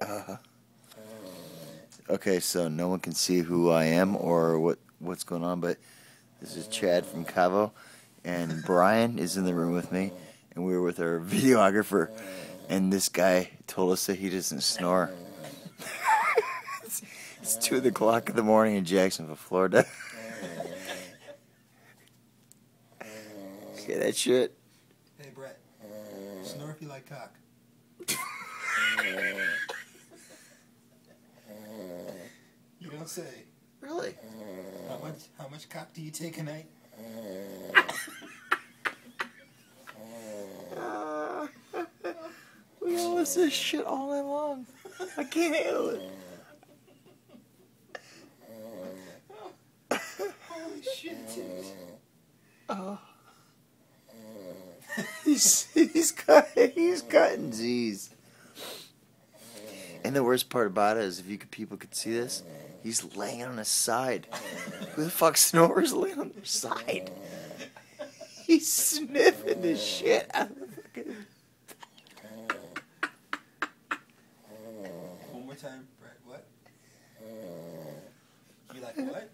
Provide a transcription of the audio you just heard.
Uh, okay, so no one can see who I am or what's going on, but this is Chad from Cavos, and Brian is in the room with me, and we were with our videographer, and this guy told us that he doesn't snore. It's 2 o'clock in the morning in Jacksonville, Florida. Okay, that shit. Hey, Brett. Snore if you like cock. You don't say. Really? How much cock do you take a night? We all listen to this shit all night long. I can't handle it. Holy shit, dude. Oh. He's cutting Z's. And the worst part about it is, if people could see this, he's laying on his side. Who the fuck snores laying on their side? He's sniffing the shit out of the fucking... One more time, Brett. What? You like what?